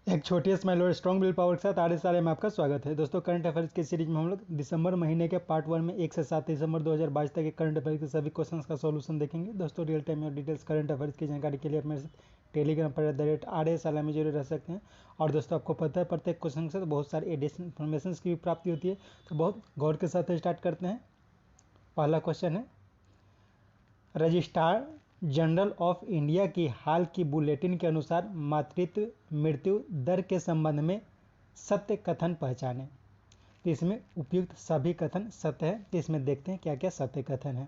एक छोटी स्माइल और स्ट्रॉन्ग विल पावर के साथ RSRM में आपका स्वागत है। दोस्तों, करंट अफेयर्स की सीरीज में हम लोग दिसंबर महीने के पार्ट 1 में 1 से 7 दिसंबर 2022 तक के करंट अफेयर्स के सभी क्वेश्चंस का सॉल्यूशन देखेंगे। दोस्तों, रियल टाइम और डिटेल्स करंट अफेयर्स की जानकारी के लिए आप मेरे साथ टेलीग्राम पर @RSRM में जरूर रह सकते हैं। और दोस्तों, आपको पता है प्रत्येक क्वेश्चन से बहुत सारी एडिशनल इन्फॉर्मेशन की भी प्राप्ति होती है, तो बहुत गौर के साथ स्टार्ट करते हैं। पहला क्वेश्चन है, रजिस्ट्रार जनरल ऑफ इंडिया की हाल की बुलेटिन के अनुसार मातृत्व मृत्यु दर के संबंध में सत्य कथन पहचानें। तो इसमें उपयुक्त सभी कथन सत्य है। तो इसमें देखते हैं क्या क्या सत्य कथन है।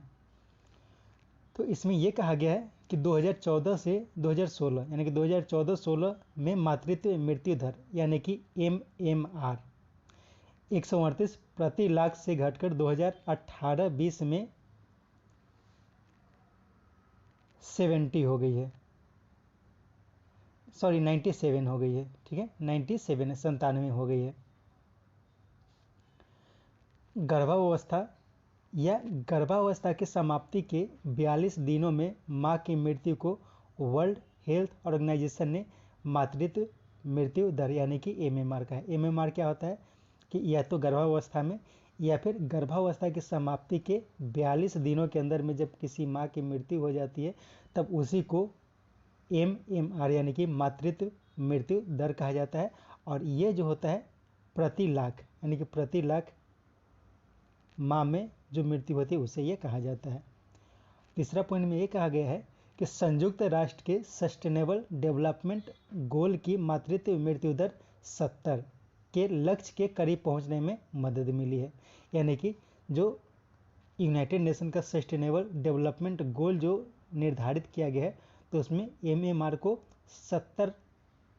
तो इसमें यह कहा गया है कि 2014 से 2016 यानी कि 2014-16 में मातृत्व मृत्यु दर यानी कि MMR 138 प्रति लाख से घटकर 2018-20 में 70 हो गई है, सॉरी 97 हो गई है। ठीक है, 97 97 हो गई है। गर्भावस्था या गर्भावस्था की समाप्ति के 42 दिनों में मां की मृत्यु को वर्ल्ड हेल्थ ऑर्गेनाइजेशन ने मातृत्व मृत्यु दर यानी कि MMR का है। MMR क्या होता है कि या तो गर्भावस्था में या फिर गर्भावस्था की समाप्ति के 42 दिनों के अंदर में जब किसी मां की मृत्यु हो जाती है तब उसी को MMR यानी कि मातृत्व मृत्यु दर कहा जाता है। और ये जो होता है प्रति लाख यानी कि प्रति लाख माँ में जो मृत्यु होती है उसे ये कहा जाता है। तीसरा पॉइंट में ये कहा गया है कि संयुक्त राष्ट्र के सस्टेनेबल डेवलपमेंट गोल की मातृत्व मृत्यु दर 70 के लक्ष्य के करीब पहुंचने में मदद मिली है। यानी कि जो यूनाइटेड नेशन का सस्टेनेबल डेवलपमेंट गोल जो निर्धारित किया गया है तो उसमें MMR को 70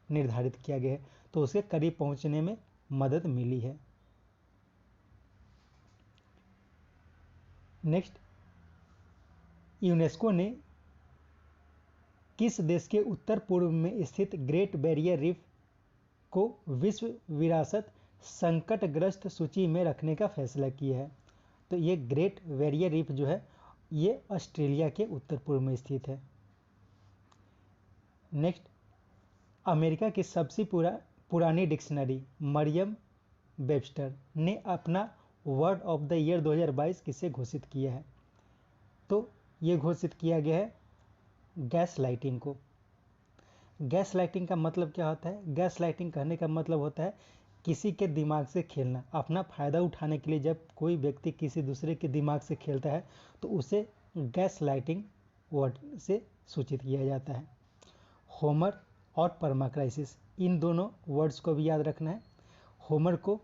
निर्धारित किया गया है, तो उसके करीब पहुंचने में मदद मिली है। नेक्स्ट, यूनेस्को ने किस देश के उत्तर पूर्व में स्थित ग्रेट बैरियर रीफ को विश्व विरासत संकटग्रस्त सूची में रखने का फैसला किया है। तो ये ग्रेट बैरियर रीफ जो है ये ऑस्ट्रेलिया के उत्तर पूर्व में स्थित है। नेक्स्ट, अमेरिका की सबसे पुरानी डिक्शनरी मरियम वेबस्टर ने अपना वर्ड ऑफ द ईयर 2022 किसे घोषित किया है। तो ये घोषित किया गया है गैस लाइटिंग को। गैस लाइटिंग का मतलब क्या होता है? गैस लाइटिंग कहने का मतलब होता है किसी के दिमाग से खेलना, अपना फायदा उठाने के लिए जब कोई व्यक्ति किसी दूसरे के दिमाग से खेलता है तो उसे गैस लाइटिंग वर्ड से सूचित किया जाता है। होमर और परमाक्राइसिस, इन दोनों वर्ड्स को भी याद रखना है। होमर को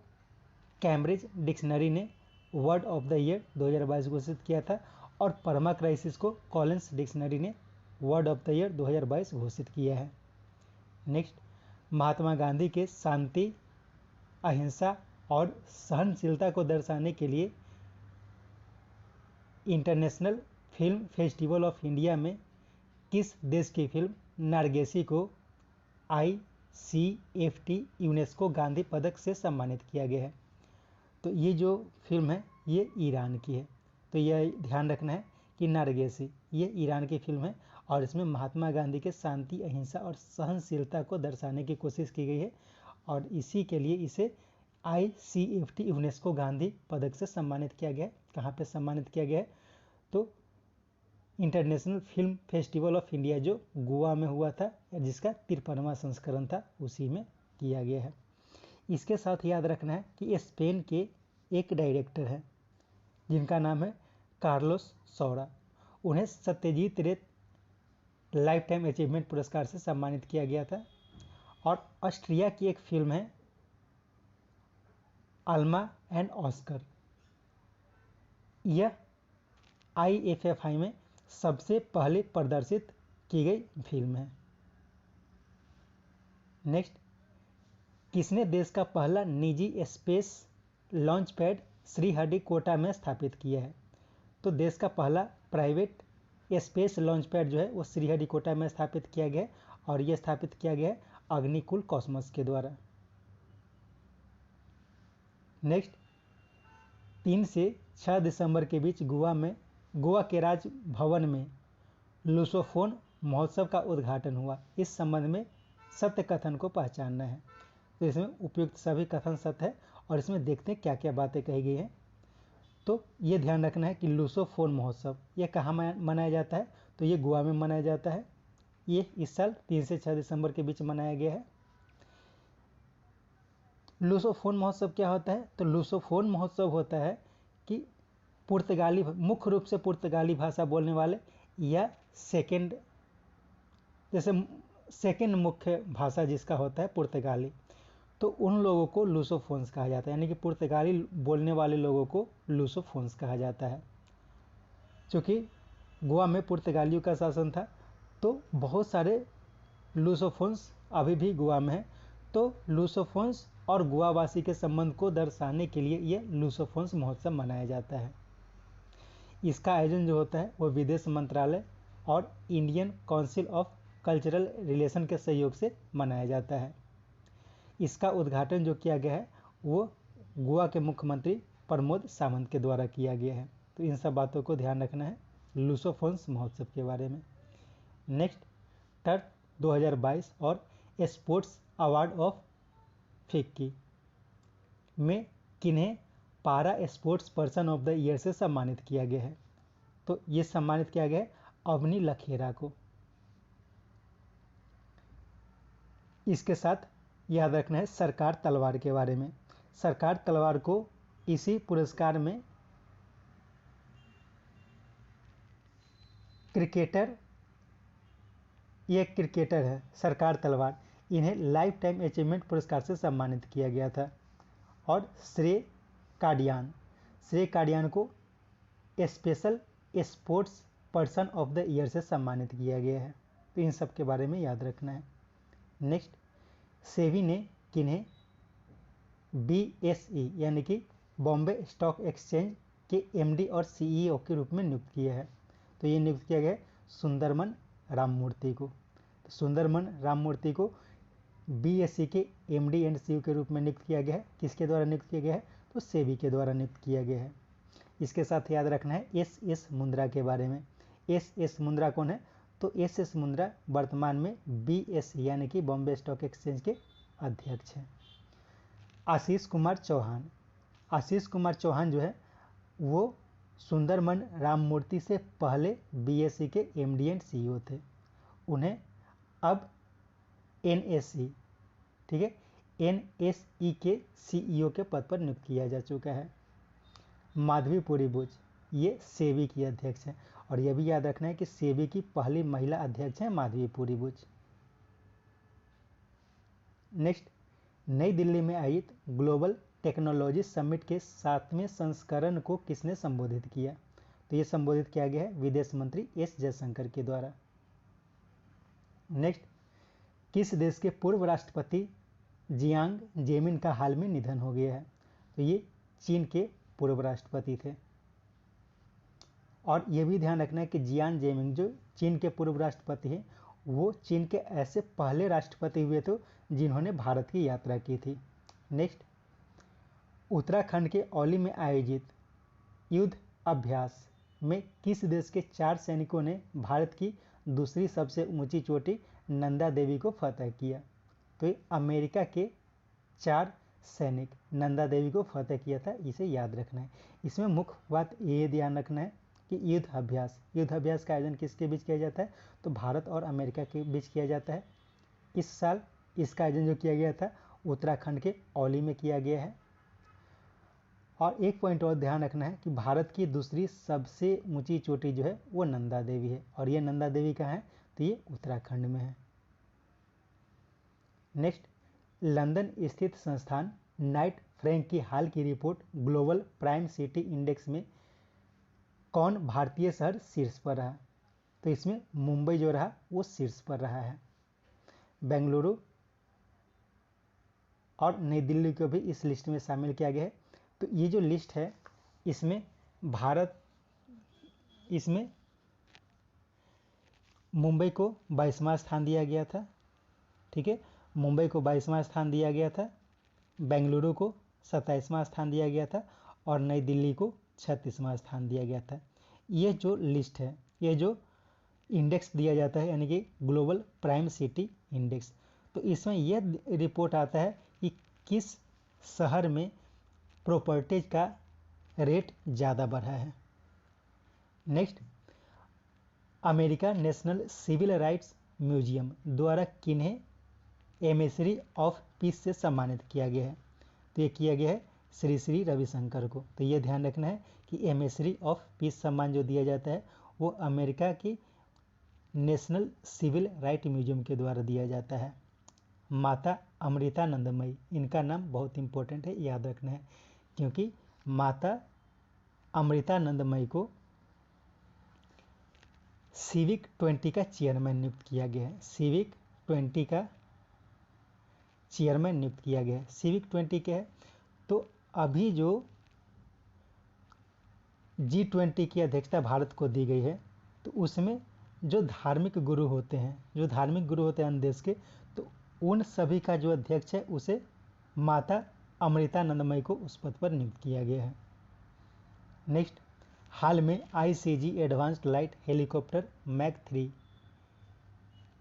कैम्ब्रिज डिक्शनरी ने वर्ड ऑफ द ईयर 2022 घोषित किया था और परमाक्राइसिस को कॉलिंस डिक्शनरी ने वर्ड ऑफ द ईयर 2022 घोषित किया है। नेक्स्ट, महात्मा गांधी के शांति, अहिंसा और सहनशीलता को दर्शाने के लिए international film festival of India में किस देश की फिल्म नारगेसी को ICFT यूनेस्को गांधी पदक से सम्मानित किया गया है। तो ये जो फिल्म है ये ईरान की है। तो यह ध्यान रखना है कि नारगेसी ये ईरान की फिल्म है और इसमें महात्मा गांधी के शांति, अहिंसा और सहनशीलता को दर्शाने की कोशिश की गई है और इसी के लिए इसे ICFT यूनेस्को गांधी पदक से सम्मानित किया गया है। कहाँ पे सम्मानित किया गया है? तो international film festival of India जो गोवा में हुआ था, जिसका 53वां संस्करण था, उसी में किया गया है। इसके साथ याद रखना है कि स्पेन के एक डायरेक्टर है जिनका नाम है कार्लोस सौरा। उन्हें सत्यजीत रे लाइफ टाइम अचीवमेंट पुरस्कार से सम्मानित किया गया था। और ऑस्ट्रिया की एक फिल्म है अल्मा एंड ऑस्कर, यह IFFI में सबसे पहले प्रदर्शित की गई फिल्म है। नेक्स्ट, किसने देश का पहला निजी स्पेस लॉन्च पैड श्रीहरिकोटा में स्थापित किया है? तो देश का पहला प्राइवेट स्पेस लॉन्च पैड जो है वो श्रीहरिकोटा में स्थापित किया गया है और यह स्थापित किया गया है अग्निकुल कॉस्मोस के द्वारा। नेक्स्ट, 3 से 6 दिसंबर के बीच गोवा के राज भवन में लुसोफोन महोत्सव का उद्घाटन हुआ। इस संबंध में सत्य कथन को पहचानना है। तो इसमें उपयुक्त सभी कथन सत्य है और इसमें देखते हैं क्या क्या बातें कही गई हैं। तो ये ध्यान रखना है कि लुसोफोन महोत्सव ये कहाँ मनाया जाता है, तो ये गोवा में मनाया जाता है। ये इस साल 3 से 6 दिसंबर के बीच मनाया गया है। लुसोफोन महोत्सव क्या होता है, तो लुसोफोन महोत्सव होता है कि पुर्तगाली, मुख्य रूप से पुर्तगाली भाषा बोलने वाले या सेकंड, जैसे सेकंड मुख्य भाषा जिसका होता है पुर्तगाली, तो उन लोगों को लुसोफोन्स कहा जाता है, यानी कि पुर्तगाली बोलने वाले लोगों को लुसोफोन्स कहा जाता है। क्योंकि गोवा में पुर्तगालियों का शासन था तो बहुत सारे लुसोफोन्स अभी भी गोवा में है। तो लुसोफोन्स और गोवावासी के संबंध को दर्शाने के लिए यह लुसोफोन्स महोत्सव मनाया जाता है। इसका आयोजन जो होता है वो विदेश मंत्रालय और Indian council of cultural relation के सहयोग से मनाया जाता है। इसका उद्घाटन जो किया गया है वो गोवा के मुख्यमंत्री प्रमोद सावंत के द्वारा किया गया है। तो इन सब बातों को ध्यान रखना है लुसोफोन्स महोत्सव के बारे में। नेक्स्ट, टर्फ 2022 और स्पोर्ट्स अवार्ड ऑफ फिक्की में किन्हें पारा sports person of the year से सम्मानित किया गया है, तो ये सम्मानित किया गया है अवनी लखेरा को। इसके साथ याद रखना है सरकार तलवार के बारे में। सरकार तलवार को इसी पुरस्कार में ये क्रिकेटर है सरकार तलवार, इन्हें लाइफ टाइम अचीवमेंट पुरस्कार से सम्मानित किया गया था। और श्रेय काडियान को special sports person of the year से सम्मानित किया गया है। तो इन सब के बारे में याद रखना है। नेक्स्ट, सेबी ने किन्हें BSE यानी कि बॉम्बे स्टॉक एक्सचेंज के MD और CEO के रूप में नियुक्त किया है, तो ये नियुक्त किया गया है सुंदरमन राममूर्ति को। तो सुंदरमन राममूर्ति को BSE के MD एंड CEO के रूप में नियुक्त किया गया है। किसके द्वारा नियुक्त किया गया है, तो सेबी के द्वारा नियुक्त किया गया है। इसके साथ याद रखना है SS मुंद्रा के बारे में। SS मुंद्रा कौन है, तो SS मुंद्रा वर्तमान में BSE यानी कि बॉम्बे स्टॉक एक्सचेंज के अध्यक्ष हैं। आशीष कुमार चौहान जो है वो सुंदरमन राममूर्ति से पहले BSE के MD एंड CEO थे। उन्हें अब NSE, ठीक है, NSE के CEO के पद पर नियुक्त किया जा चुका है। माधवीपुरी बुच ये सेबी की अध्यक्ष है और यह भी याद रखना है कि सेबी की पहली महिला अध्यक्ष है माधवीपुरी बुच। नेक्स्ट, नई दिल्ली में आयोजित ग्लोबल टेक्नोलॉजी समिट के 7वें संस्करण को किसने संबोधित किया, तो ये संबोधित किया गया है विदेश मंत्री S जयशंकर के द्वारा। नेक्स्ट, किस देश के पूर्व राष्ट्रपति जियांग जेमिन का हाल में निधन हो गया है, तो ये चीन के पूर्व राष्ट्रपति थे। और ये भी ध्यान रखना है कि जियांग जेमिन जो चीन के पूर्व राष्ट्रपति हैं वो चीन के ऐसे पहले राष्ट्रपति हुए थे जिन्होंने भारत की यात्रा की थी। नेक्स्ट, उत्तराखंड के औली में आयोजित युद्ध अभ्यास में किस देश के 4 सैनिकों ने भारत की दूसरी सबसे ऊंची चोटी नंदा देवी को फतह किया, तो ये अमेरिका के 4 सैनिक नंदा देवी को फतह किया था, इसे याद रखना है। इसमें मुख्य बात ये ध्यान रखना है कि युद्ध अभ्यास का आयोजन किसके बीच किया जाता है, तो भारत और अमेरिका के बीच किया जाता है। इस साल इसका आयोजन जो किया गया था उत्तराखंड के औली में किया गया है। और एक पॉइंट और ध्यान रखना है कि भारत की दूसरी सबसे ऊंची चोटी जो है वो नंदा देवी है और ये नंदा देवी कहाँ है, तो ये उत्तराखंड में है। नेक्स्ट, लंदन स्थित संस्थान नाइट फ्रैंक की हाल की report global prime city index में कौन भारतीय शहर शीर्ष पर रहा, तो इसमें मुंबई जो रहा वो शीर्ष पर रहा है। बेंगलुरु और नई दिल्ली को भी इस लिस्ट में शामिल किया गया है। तो ये जो लिस्ट है इसमें मुंबई को 22वां स्थान दिया गया था, ठीक है, मुंबई को 22वां स्थान दिया गया था, बेंगलुरु को 27वां स्थान दिया गया था और नई दिल्ली को 36वां स्थान दिया गया था। ये जो लिस्ट है, ये जो इंडेक्स दिया जाता है यानी कि ग्लोबल प्राइम सिटी इंडेक्स, तो इसमें यह रिपोर्ट आता है कि किस शहर में प्रॉपर्टीज का रेट ज़्यादा बढ़ा है। Next, America national civil rights museum द्वारा किन्हें एमिसरी ऑफ पीस से सम्मानित किया गया है? तो ये किया गया है श्री श्री रविशंकर को। तो ये ध्यान रखना है कि एमिसरी ऑफ पीस सम्मान जो दिया जाता है वो अमेरिका की नेशनल सिविल राइट म्यूजियम के द्वारा दिया जाता है। माता अमृतानंदमयी, इनका नाम बहुत इंपॉर्टेंट है, याद रखना है, क्योंकि माता अमृतानंदमयी को सिविक 20 का चेयरमैन नियुक्त किया गया है। सिविक 20 का चेयरमैन नियुक्त किया गया है। सिविक 20 क्या है? तो अभी जो G20 की अध्यक्षता भारत को दी गई है, तो उसमें जो धार्मिक गुरु होते हैं अन्य देश के, तो उन सभी का जो अध्यक्ष है उसे माता अमृतानंदमयी को उस पद पर नियुक्त किया गया है। नेक्स्ट, हाल में ICG advanced light helicopter Mk 3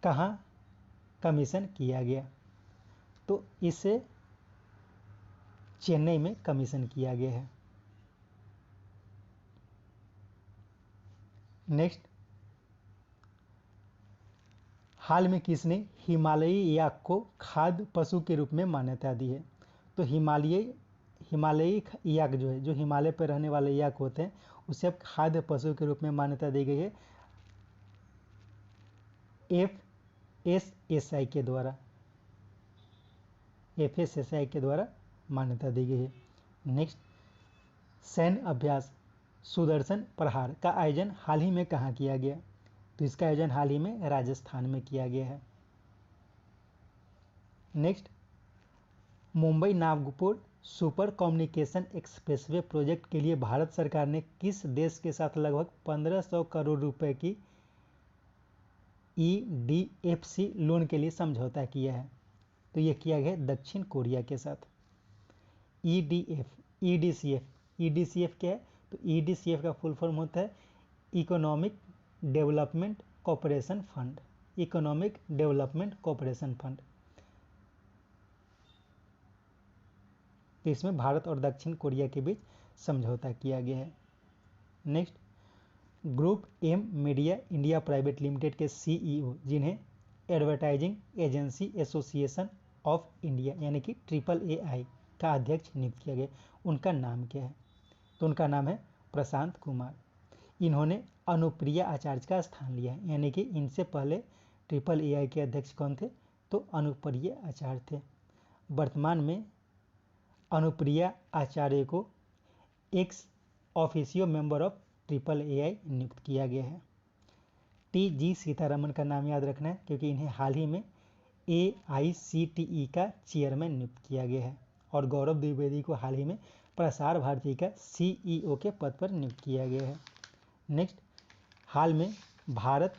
कहाँ कमीशन किया गया? तो इसे चेन्नई में कमीशन किया गया है। नेक्स्ट, हाल में किसने हिमालयी याक को खाद्य पशु के रूप में मान्यता दी है? तो हिमालयी याक जो है, जो हिमालय पर रहने वाले याक होते हैं, उसे अब खाद्य पशु के रूप में मान्यता दी गई है FSSAI के द्वारा। FSSAI के द्वारा मान्यता दी गई है। नेक्स्ट, सैन्य अभ्यास सुदर्शन प्रहार का आयोजन हाल ही में कहाँ किया गया? तो इसका आयोजन हाल ही में राजस्थान में किया गया है। Next, Mumbai Nagpur super communication expressway project के लिए भारत सरकार ने किस देश के साथ लगभग 1500 करोड़ रुपए की EDFC लोन के लिए समझौता किया है? तो यह किया गया दक्षिण कोरिया के साथ। EDCF क्या है? तो EDCF का फुल फॉर्म होता है economic development cooperation fund. Economic development cooperation fund. तो इसमें भारत और दक्षिण कोरिया के बीच समझौता किया गया है। Next, group M media India private limited के CEO, जिन्हें advertising agency association of India यानी कि AAAI का अध्यक्ष नियुक्त किया गया, उनका नाम क्या है? तो उनका नाम है प्रशांत कुमार। इन्होंने अनुप्रिया आचार्य का स्थान लिया है, यानी कि इनसे पहले AAAI के अध्यक्ष कौन थे? तो अनुप्रिया आचार्य थे। वर्तमान में अनुप्रिया आचार्य को ex officio member of AAAI नियुक्त किया गया है। TG सीतारमन का नाम याद रखना है, क्योंकि इन्हें हाल ही में AICTE का चेयरमैन नियुक्त किया गया है। और गौरव द्विवेदी को हाल ही में प्रसार भारती का CEO के पद पर नियुक्त किया गया है। नेक्स्ट, हाल में भारत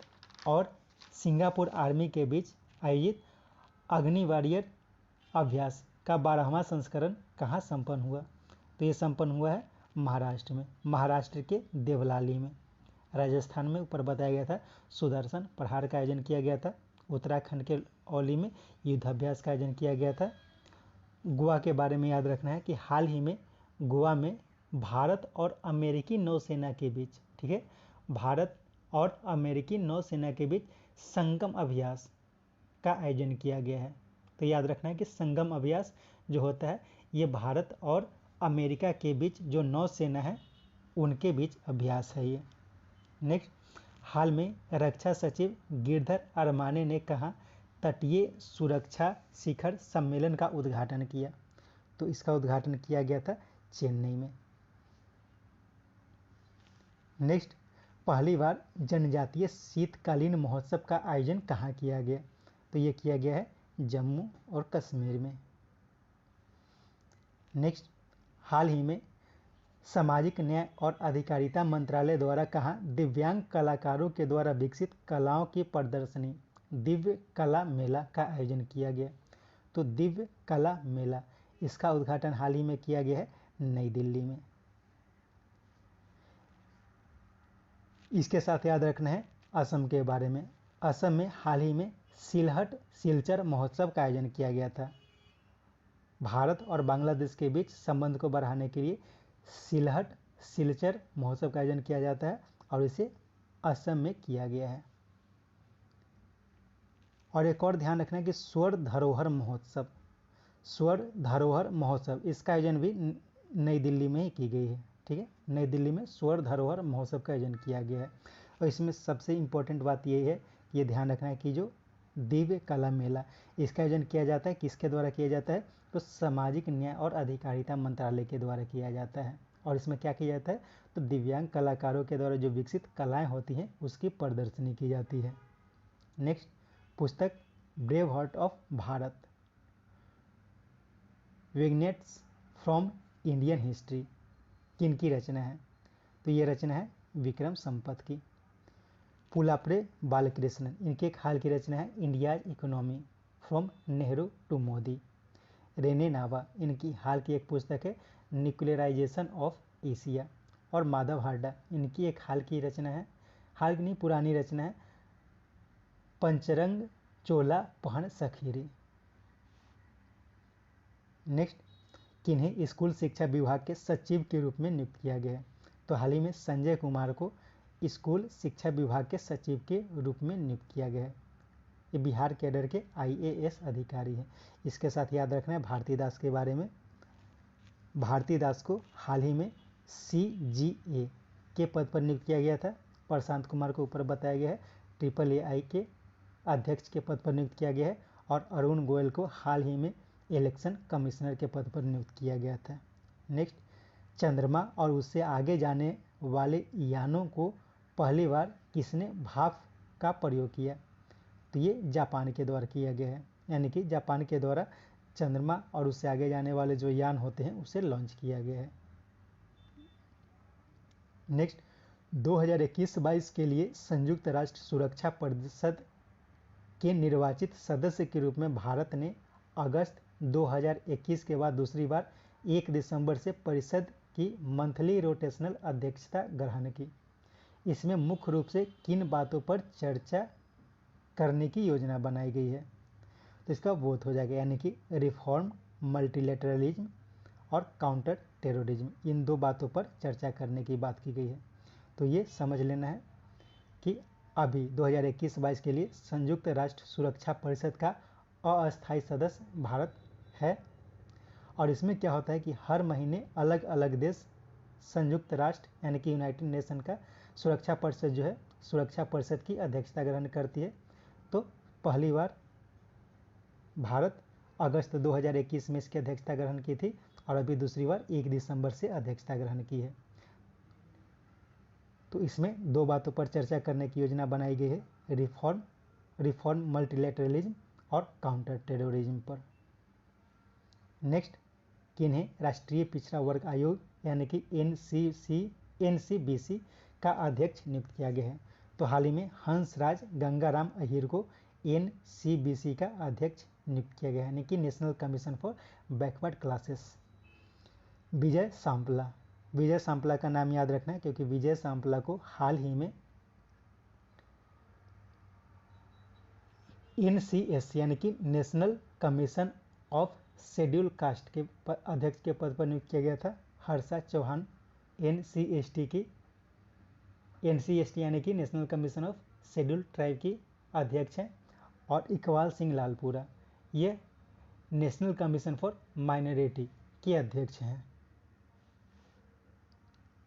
और सिंगापुर आर्मी के बीच आयोजित अग्नि वॉरियर अभ्यास का 12वां संस्करण कहाँ संपन्न हुआ? तो ये संपन्न हुआ है महाराष्ट्र में, महाराष्ट्र के देवलाली में। राजस्थान में ऊपर बताया गया था सुदर्शन प्रहार का आयोजन किया गया था। उत्तराखंड के औली में युद्धाभ्यास का आयोजन किया गया था। गोवा के बारे में याद रखना है कि हाल ही में गोवा में भारत और अमेरिकी नौसेना के बीच, ठीक है, भारत और अमेरिकी नौसेना के बीच संगम अभ्यास का आयोजन किया गया है। तो याद रखना है कि संगम अभ्यास जो होता है ये भारत और अमेरिका के बीच जो नौसेना है उनके बीच अभ्यास है ये। नेक्स्ट, हाल में रक्षा सचिव गिरधर अरमाने ने कहा तटीय सुरक्षा शिखर सम्मेलन का उद्घाटन किया? तो इसका उद्घाटन किया गया था चेन्नई में। नेक्स्ट, पहली बार जनजातीय शीतकालीन महोत्सव का आयोजन कहाँ किया गया? तो ये किया गया है जम्मू और कश्मीर में। नेक्स्ट, हाल ही में सामाजिक न्याय और अधिकारिता मंत्रालय द्वारा कहाँ दिव्यांग कलाकारों के द्वारा विकसित कलाओं की प्रदर्शनी दिव्य कला मेला का आयोजन किया गया? तो दिव्य कला मेला, इसका उद्घाटन हाल ही में किया गया है नई दिल्ली में। इसके साथ याद रखना है असम के बारे में। असम में हाल ही में सिलहट सिलचर महोत्सव का आयोजन किया गया था। भारत और बांग्लादेश के बीच संबंध को बढ़ाने के लिए सिलहट सिलचर महोत्सव का आयोजन किया जाता है और इसे असम में किया गया है। और एक और ध्यान रखना है कि स्वर्ण धरोहर महोत्सव, स्वर्ण धरोहर महोत्सव इसका आयोजन भी नई दिल्ली में ही की गई है। ठीक है, नई दिल्ली में स्वर्ण धरोहर महोत्सव का आयोजन किया गया है। और इसमें सबसे इम्पोर्टेंट बात यही है, ये ध्यान रखना है कि जो दिव्य कला मेला इसका आयोजन किया जाता है, किसके द्वारा किया जाता है, तो सामाजिक न्याय और अधिकारिता मंत्रालय के द्वारा किया जाता है। और इसमें क्या किया जाता है, तो दिव्यांग कलाकारों के द्वारा जो विकसित कलाएं होती हैं उसकी प्रदर्शनी की जाती है। नेक्स्ट, पुस्तक brave heart of Bharat, vignettes from Indian history किनकी रचना है, तो ये रचना है विक्रम संपत की। पुलाप्रे बालकृष्णन, इनके एक हाल की रचना है India's economy from Nehru to Modi. रेने नावा, इनकी हाल की एक पुस्तक है न्यूक्लियराइजेशन ऑफ एशिया। और माधव हार्डा, इनकी एक हाल की रचना है, हाल की नहीं पुरानी रचना है पंचरंग चोला पहन सखीरी। नेक्स्ट, किन्हें स्कूल शिक्षा विभाग के सचिव के रूप में नियुक्त किया गया है, तो हाल ही में संजय कुमार को स्कूल शिक्षा विभाग के सचिव के रूप में नियुक्त किया गया है। ये बिहार कैडर के IAS अधिकारी हैं। इसके साथ याद रखना है भारतीदास के बारे में, भारतीदास को हाल ही में CGA के पद पर नियुक्त किया गया था। प्रशांत कुमार को ऊपर बताया गया है AAAI के अध्यक्ष के पद पर नियुक्त किया गया है। और अरुण गोयल को हाल ही में इलेक्शन कमिश्नर के पद पर नियुक्त किया गया था। नेक्स्ट, चंद्रमा और उससे आगे जाने वाले यानों को पहली बार किसने भाप का प्रयोग किया, तो ये जापान के द्वारा किया गया है। यानी कि जापान के द्वारा चंद्रमा और उससे आगे जाने वाले जो यान होते हैं उसे लॉन्च किया गया है। नेक्स्ट, 2021-22 के लिए संयुक्त राष्ट्र सुरक्षा परिषद के निर्वाचित सदस्य के रूप में भारत ने अगस्त 2021 के बाद दूसरी बार 1 दिसंबर से परिषद की मंथली रोटेशनल अध्यक्षता ग्रहण की। इसमें मुख्य रूप से किन बातों पर चर्चा करने की योजना बनाई गई है, तो इसका वोट हो जाएगा, यानी कि रिफॉर्म, मल्टीलेटरलिज्म और काउंटर टेररिज्म, इन दो बातों पर चर्चा करने की बात की गई है। तो ये समझ लेना है कि अभी 2021-22 के लिए संयुक्त राष्ट्र सुरक्षा परिषद का अस्थायी सदस्य भारत है। और इसमें क्या होता है कि हर महीने अलग अलग देश संयुक्त राष्ट्र यानी कि यूनाइटेड नेशन का सुरक्षा परिषद जो है, सुरक्षा परिषद की अध्यक्षता ग्रहण करती है। तो पहली बार भारत अगस्त 2021 में इसकी अध्यक्षता ग्रहण की थी और अभी दूसरी बार 1 दिसंबर से अध्यक्षता ग्रहण की है। तो इसमें दो बातों पर चर्चा करने की योजना बनाई गई है, रिफॉर्म मल्टीलेटरलिज्म और काउंटर टेररिज्म पर। नेक्स्ट, किन्हें राष्ट्रीय पिछड़ा वर्ग आयोग यानी कि NCBC का अध्यक्ष नियुक्त किया गया है, तो हाल ही में हंसराज गंगाराम अहीर को NCBC का अध्यक्ष नियुक्त किया गया है, यानी कि national commission for backward classes. Vijay Sampla, Vijay Sampla का नाम याद रखना है क्योंकि विजय सांपला को हाल ही में NCSC यानी कि national commission of schedule caste के अध्यक्ष के पद पर नियुक्त किया गया था। हर्षा चौहान NCST यानी कि national commission of schedule tribe की अध्यक्ष हैं। और इकबाल सिंह लालपुरा ये नेशनल कमीशन फॉर माइनॉरिटी के अध्यक्ष हैं।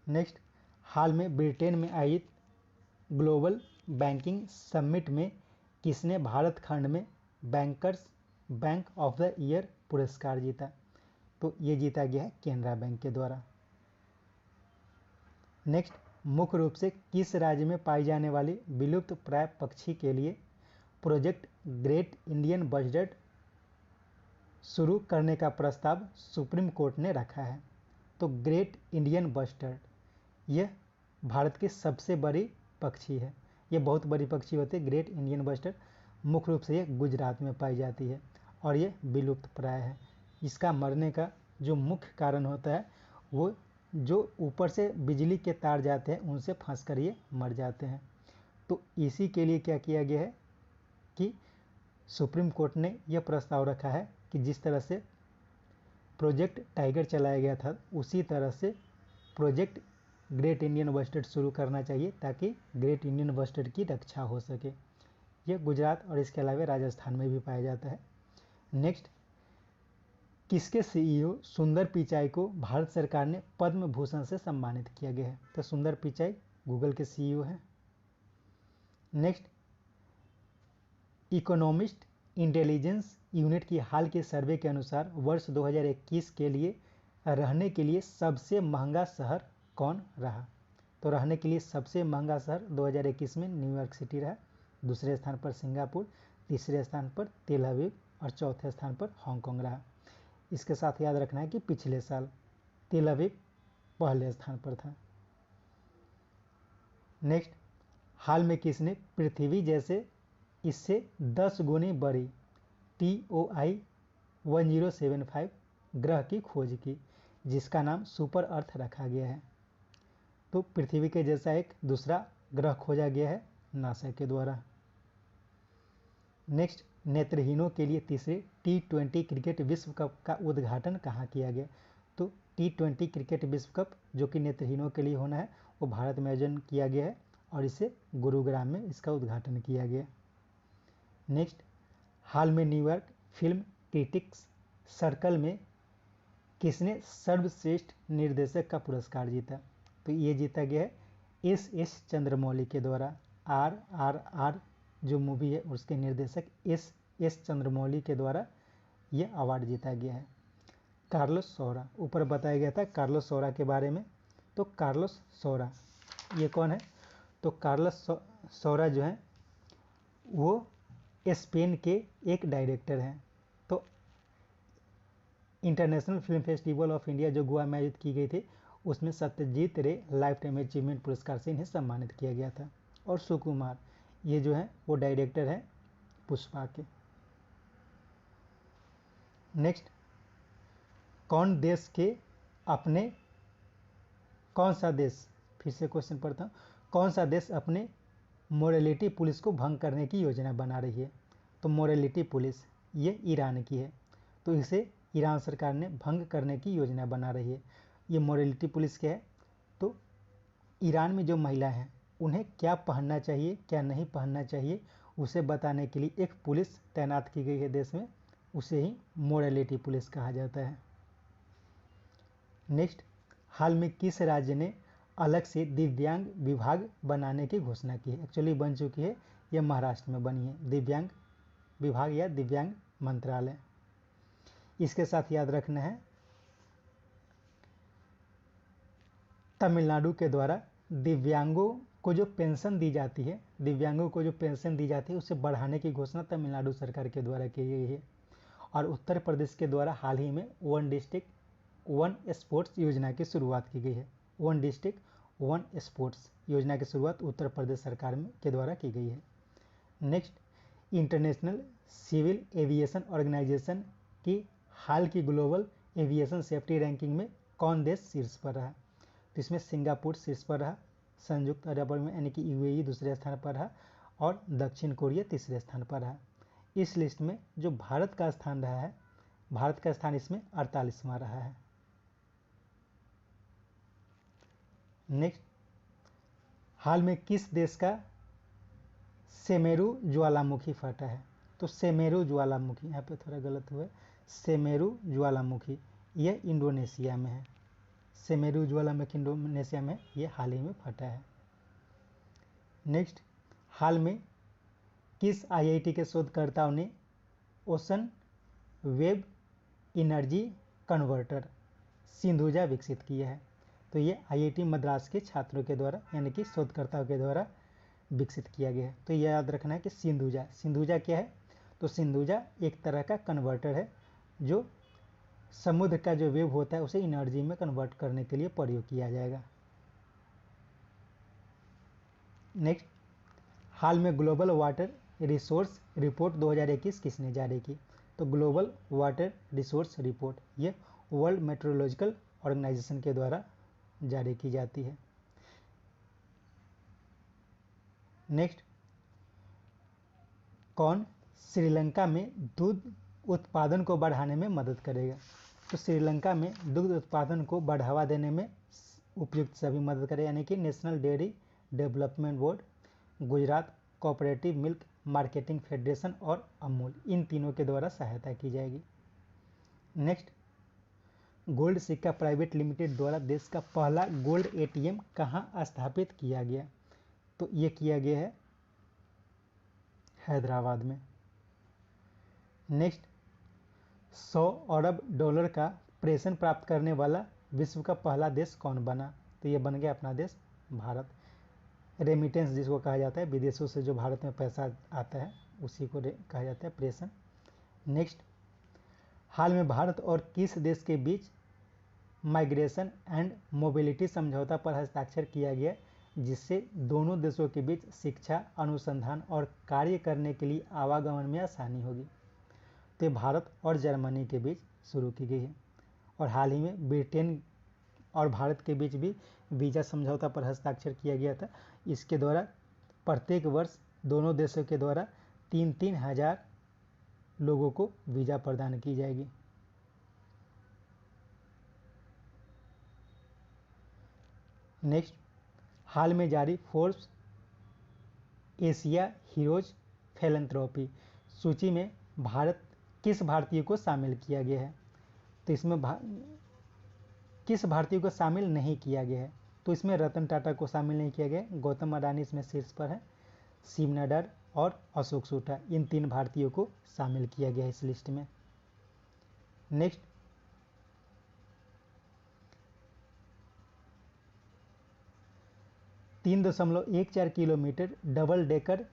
नेक्स्ट, हाल में ब्रिटेन में आयोजित ग्लोबल बैंकिंग समिट में किसने भारत खंड में bankers bank of the year पुरस्कार जीता, तो ये जीता गया है केनरा बैंक के द्वारा। नेक्स्ट, मुख्य रूप से किस राज्य में पाई जाने वाली विलुप्त प्राय पक्षी के लिए प्रोजेक्ट ग्रेट इंडियन बस्टर्ड शुरू करने का प्रस्ताव सुप्रीम कोर्ट ने रखा है, तो ग्रेट इंडियन बस्टर्ड यह भारत की सबसे बड़ी पक्षी है। ये बहुत बड़ी पक्षी होती है ग्रेट इंडियन बस्टर्ड। मुख्य रूप से ये गुजरात में पाई जाती है और ये विलुप्त प्राय है। इसका मरने का जो मुख्य कारण होता है वो जो ऊपर से बिजली के तार जाते हैं उनसे फंस कर ये मर जाते हैं। तो इसी के लिए क्या किया गया है कि सुप्रीम कोर्ट ने यह प्रस्ताव रखा है कि जिस तरह से प्रोजेक्ट टाइगर चलाया गया था उसी तरह से प्रोजेक्ट ग्रेट इंडियन बस्टर्ड शुरू करना चाहिए ताकि ग्रेट इंडियन बस्टर्ड की रक्षा हो सके। यह गुजरात और इसके अलावा राजस्थान में भी पाया जाता है। नेक्स्ट, किसके सीईओ सुंदर पिचाई को भारत सरकार ने पद्म भूषण से सम्मानित किया गया है? तो सुंदर पिचाई गूगल के सीईओ हैं। नेक्स्ट, इकोनॉमिस्ट इंटेलिजेंस यूनिट की हाल के सर्वे के अनुसार वर्ष 2021 के लिए रहने के लिए सबसे महंगा शहर कौन रहा? तो रहने के लिए सबसे महंगा शहर 2021 में न्यूयॉर्क सिटी रहा, दूसरे स्थान पर सिंगापुर, तीसरे स्थान पर तेल अवीव और चौथे स्थान पर हांगकांग रहा। इसके साथ याद रखना है कि पिछले साल तेल अवीव पहले स्थान पर था। नेक्स्ट, हाल में किसने पृथ्वी जैसे इससे 10 गुनी बड़ी TOI 1075 ग्रह की खोज की, जिसका नाम सुपर अर्थ रखा गया है? तो पृथ्वी के जैसा एक दूसरा ग्रह खोजा गया है नासा के द्वारा। नेक्स्ट, नेत्रहीनों के लिए तीसरे T20 क्रिकेट विश्व कप का उद्घाटन कहाँ किया गया? तो T20 क्रिकेट विश्व कप जो कि नेत्रहीनों के लिए होना है वो भारत में आयोजन किया गया है और इसे गुरुग्राम में इसका उद्घाटन किया गया। नेक्स्ट, हाल में न्यूयॉर्क फिल्म क्रिटिक्स सर्कल में किसने सर्वश्रेष्ठ निर्देशक का पुरस्कार जीता? तो ये जीता गया है S चंद्रमौली के द्वारा। RRR जो मूवी है उसके निर्देशक S चंद्रमौली के द्वारा ये अवार्ड जीता गया है। कार्लोस सौरा, ऊपर बताया गया था कार्लोस सौरा के बारे में। तो कार्लोस सौरा ये कौन है? तो कार्लोस सौरा जो है वो स्पेन के एक डायरेक्टर हैं। तो international film festival of India जो गोवा में आयोजित की गई थी उसमें सत्यजीत रे लाइफ टाइम अचीवमेंट पुरस्कार से इन्हें सम्मानित किया गया था। और सुकुमार ये जो है वो डायरेक्टर हैं पुष्पा के। नेक्स्ट, कौन सा देश, फिर से क्वेश्चन पढ़ता हूँ, कौन सा देश अपने मोरालिटी पुलिस को भंग करने की योजना बना रही है? तो मोरालिटी पुलिस ये ईरान की है, तो इसे ईरान सरकार ने भंग करने की योजना बना रही है। ये मोरालिटी पुलिस क्या है? तो ईरान में जो महिला हैं उन्हें क्या पहनना चाहिए क्या नहीं पहनना चाहिए उसे बताने के लिए एक पुलिस तैनात की गई है देश में, उसे ही मोरालिटी पुलिस कहा जाता है। नेक्स्ट, हाल में किस राज्य ने अलग से दिव्यांग विभाग बनाने की घोषणा की है? एक्चुअली बन चुकी है, यह महाराष्ट्र में बनी है दिव्यांग विभाग या दिव्यांग मंत्रालय। इसके साथ याद रखना है तमिलनाडु के द्वारा दिव्यांगों को जो पेंशन दी जाती है उसे बढ़ाने की घोषणा तमिलनाडु सरकार के द्वारा की गई है। और उत्तर प्रदेश के द्वारा हाल ही में वन डिस्ट्रिक्ट वन स्पोर्ट्स योजना की शुरुआत की गई है। वन डिस्ट्रिक्ट वन स्पोर्ट्स योजना की शुरुआत उत्तर प्रदेश सरकार के द्वारा की गई है। Next, international civil aviation organisation की हाल की ग्लोबल एविएशन सेफ्टी रैंकिंग में कौन देश शीर्ष पर रहा? तो इसमें सिंगापुर शीर्ष पर रहा, संयुक्त अरब अमीरात यानी कि UAE दूसरे स्थान पर रहा और दक्षिण कोरिया तीसरे स्थान पर रहा। इस लिस्ट में जो भारत का स्थान रहा है, भारत का स्थान इसमें 48वां रहा है। नेक्स्ट, हाल में किस देश का सेमेरू ज्वालामुखी फटा है? तो सेमेरू ज्वालामुखी, यहाँ पे थोड़ा गलत हुआ है, सेमेरू ज्वालामुखी यह इंडोनेशिया में है। सेमेरू ज्वालामुखी इंडोनेशिया में यह हाल ही में फटा है। नेक्स्ट, हाल में किस IIT के शोधकर्ताओं ने ocean web energy converter Sindhuja विकसित किया है? तो ये IIT मद्रास के छात्रों के द्वारा यानी कि शोधकर्ताओं के द्वारा विकसित किया गया है। तो यह याद रखना है कि सिंधुजा क्या है? तो सिंधुजा एक तरह का कन्वर्टर है जो समुद्र का जो वेव होता है उसे एनर्जी में कन्वर्ट करने के लिए प्रयोग किया जाएगा। नेक्स्ट, हाल में ग्लोबल वाटर रिसोर्स रिपोर्ट 2021 किसने जारी की? तो ग्लोबल वाटर रिसोर्स रिपोर्ट ये वर्ल्ड मेट्रोलॉजिकल ऑर्गेनाइजेशन के द्वारा जारी की जाती है। नेक्स्ट, कौन श्रीलंका में दूध उत्पादन को बढ़ाने में मदद करेगा। तो श्रीलंका में दुग्ध उत्पादन को बढ़ावा देने में उपयुक्त सभी मदद करें, यानी कि national dairy development board, Gujarat cooperative milk marketing federation और अमूल, इन तीनों के द्वारा सहायता की जाएगी। नेक्स्ट, गोल्ड सिक्का प्राइवेट लिमिटेड द्वारा देश का पहला गोल्ड एटीएम कहाँ स्थापित किया गया? तो ये किया गया है हैदराबाद में। नेक्स्ट, 100 अरब डॉलर का प्रेषण प्राप्त करने वाला विश्व का पहला देश कौन बना? तो ये बन गया अपना देश भारत। रेमिटेंस जिसको कहा जाता है, विदेशों से जो भारत में पैसा आता है उसी को कहा जाता है प्रेषण। नेक्स्ट, हाल में भारत और किस देश के बीच माइग्रेशन एंड मोबिलिटी समझौता पर हस्ताक्षर किया गया, जिससे दोनों देशों के बीच शिक्षा, अनुसंधान और कार्य करने के लिए आवागमन में आसानी होगी? तो ये भारत और जर्मनी के बीच शुरू की गई है। और हाल ही में ब्रिटेन और भारत के बीच भी वीज़ा समझौता पर हस्ताक्षर किया गया था। इसके द्वारा प्रत्येक वर्ष दोनों देशों के द्वारा 3-3 हज़ार लोगों को वीज़ा प्रदान की जाएगी। नेक्स्ट, हाल में जारी फोर्ब्स एशिया हीरोज फिलैंथ्रोपी सूची में भारत किस भारतीय को शामिल किया गया है? तो इसमें किस भारतीय को शामिल नहीं किया गया है? तो इसमें रतन टाटा को शामिल नहीं किया गया है, गौतम अडानी इसमें शीर्ष पर है, शिव नाडर और अशोक सूटा, इन 3 भारतीयों को शामिल किया गया है इस लिस्ट में। Next, $3.14 kilometre double decker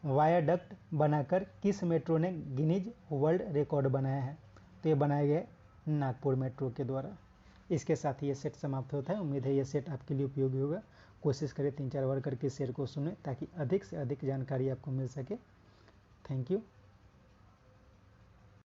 viaduct बनाकर किस मेट्रो ने गिनीज वर्ल्ड रिकॉर्ड बनाया है? तो ये बनाया गया नागपुर मेट्रो के द्वारा। इसके साथ ही ये सेट समाप्त होता है। उम्मीद है ये सेट आपके लिए उपयोगी होगा। कोशिश करें 3-4 बार करके शेयर को सुने ताकि अधिक से अधिक जानकारी आपको मिल सके। Thank you.